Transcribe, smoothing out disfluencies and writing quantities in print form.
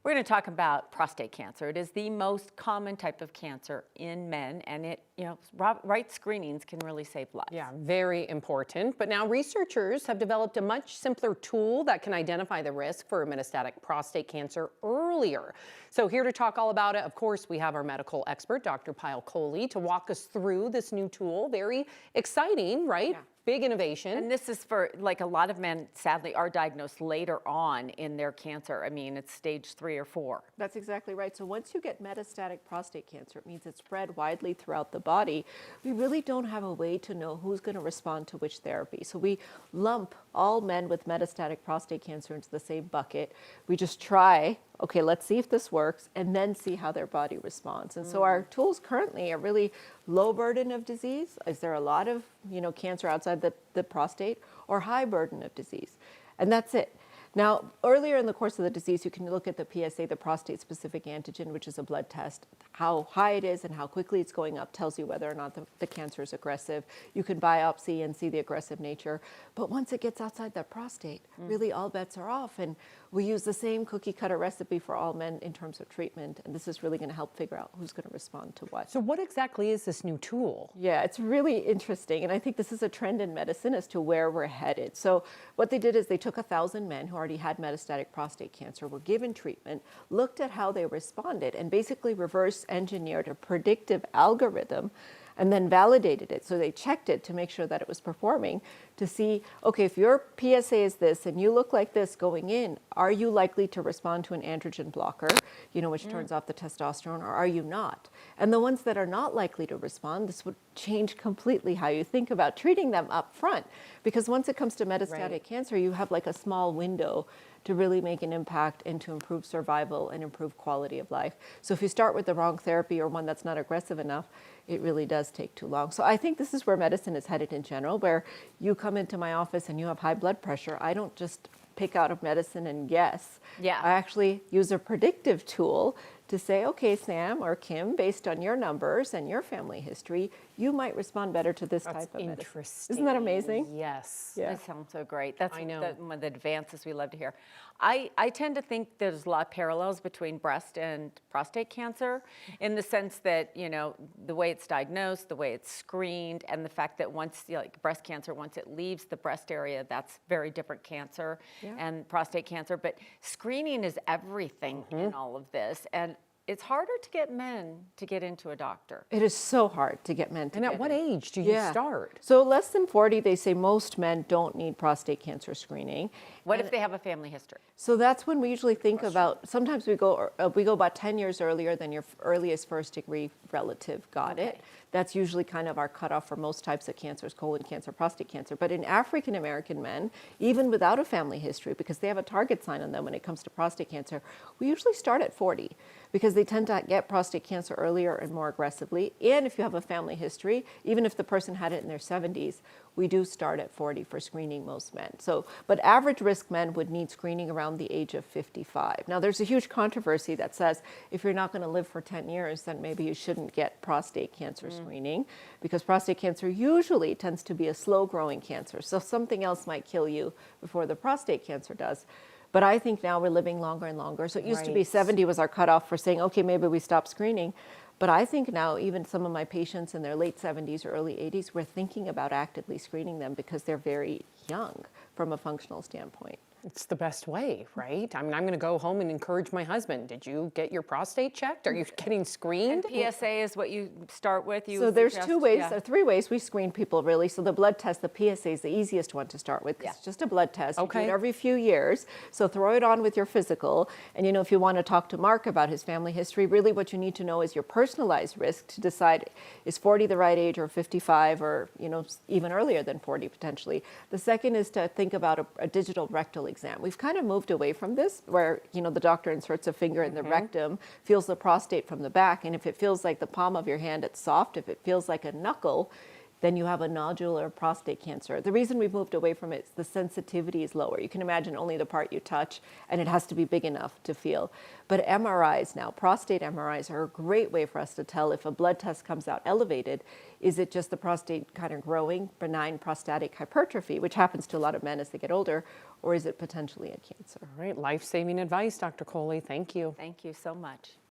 We're going to talk about prostate cancer. It is the most common type of cancer in men, and right screenings can really save lives. Yeah, very important. But now researchers have developed a much simpler tool that can identify the risk for metastatic prostate cancer earlier. So here to talk all about it, of course, we have our medical expert, Dr. Payal Kohli, to walk us through this new tool. Very exciting, right? Yeah. Big innovation. And this is for, like, a lot of men, sadly, are diagnosed later on in their cancer. I mean, it's stage 3 or 4. That's exactly right. So once you get metastatic prostate cancer, it means it's spread widely throughout the body. We really don't have a way to know who's going to respond to which therapy. So we lump all men with metastatic prostate cancer into the same bucket. We just try, okay, let's see if this works, and then see how their body responds. And so our tools currently are really low burden of disease. Is there a lot of, cancer outside the prostate, or high burden of disease? And that's it. Now, earlier in the course of the disease, you can look at the PSA, the prostate-specific antigen, which is a blood test. How high it is and how quickly it's going up tells you whether or not the cancer is aggressive. You can biopsy and see the aggressive nature. But once it gets outside the prostate, really all bets are off. And we use the same cookie-cutter recipe for all men in terms of treatment. And this is really going to help figure out who's going to respond to what. So what exactly is this new tool? Yeah, it's really interesting. And I think this is a trend in medicine as to where we're headed. So what they did is they took 1,000 men who already had metastatic prostate cancer, were given treatment, looked at how they responded, and basically reverse engineered a predictive algorithm and then validated it. So they checked it to make sure that it was performing, to see, okay, if your PSA is this and you look like this going in, are you likely to respond to an androgen blocker, which turns off the testosterone, or are you not? And the ones that are not likely to respond, this would change completely how you think about treating them up front. Because once it comes to metastatic cancer, you have like a small window to really make an impact and to improve survival and improve quality of life. So if you start with the wrong therapy or one that's not aggressive enough, it really does take too long. So I think this is where medicine is headed in general, where you come into my office and you have high blood pressure. I don't just pick out of medicine and guess. Yeah. I actually use a predictive tool to say, okay, Sam or Kim, based on your numbers and your family history, you might respond better to this type of medicine. Interesting. Isn't that amazing? Yes. Yeah. That sounds so great. That's I know. one of the advances we love to hear. I tend to think there's a lot of parallels between breast and prostate cancer, in the sense that, the way it's diagnosed, the way it's screened, and the fact that once, like breast cancer, once it leaves the breast area, that's very different cancer, and prostate cancer. But screening is everything in all of this. And it's harder to get men to get into a doctor. It is so hard to get men to And at what age do you start? So less than 40, they say most men don't need prostate cancer screening. What if they have a family history? So that's when we usually think about, sometimes we go about 10 years earlier than your earliest first degree relative got it. That's usually kind of our cutoff for most types of cancers, colon cancer, prostate cancer. But in African American men, even without a family history, because they have a target sign on them when it comes to prostate cancer, we usually start at 40 because they tend to get prostate cancer earlier and more aggressively. And if you have a family history, even if the person had it in their 70s, we do start at 40 for screening most men. So, but average risk men would need screening around the age of 55. Now, there's a huge controversy that says if you're not going to live for 10 years, then maybe you shouldn't get prostate cancer screening, because prostate cancer usually tends to be a slow-growing cancer. So something else might kill you before the prostate cancer does. But I think now we're living longer and longer. So it used to be 70 was our cutoff for saying, okay, maybe we stop screening. But I think now even some of my patients in their late 70s or early 80s, we're thinking about actively screening them because they're very young from a functional standpoint. It's the best way, right? I mean, I'm going to go home and encourage my husband. Did you get your prostate checked? Are you getting screened? And PSA is what you start with? So there's 2 ways, or 3 ways we screen people, really. So the blood test, the PSA is the easiest one to start with. It's just a blood test. You do it every few years. So throw it on with your physical. And, if you want to talk to Mark about his family history, really what you need to know is your personalized risk to decide, is 40 the right age, or 55, or, even earlier than 40 potentially. The second is to think about a digital rectal exam. We've kind of moved away from this, where the doctor inserts a finger in the rectum, feels the prostate from the back, and if it feels like the palm of your hand, it's soft. If it feels like a knuckle, then you have a nodular prostate cancer. The reason we've moved away from it is the sensitivity is lower. You can imagine only the part you touch, and it has to be big enough to feel. But MRIs now, prostate MRIs, are a great way for us to tell if a blood test comes out elevated. Is it just the prostate kind of growing, benign prostatic hypertrophy, which happens to a lot of men as they get older, or is it potentially a cancer? All right, life-saving advice, Dr. Kohli. Thank you. Thank you so much.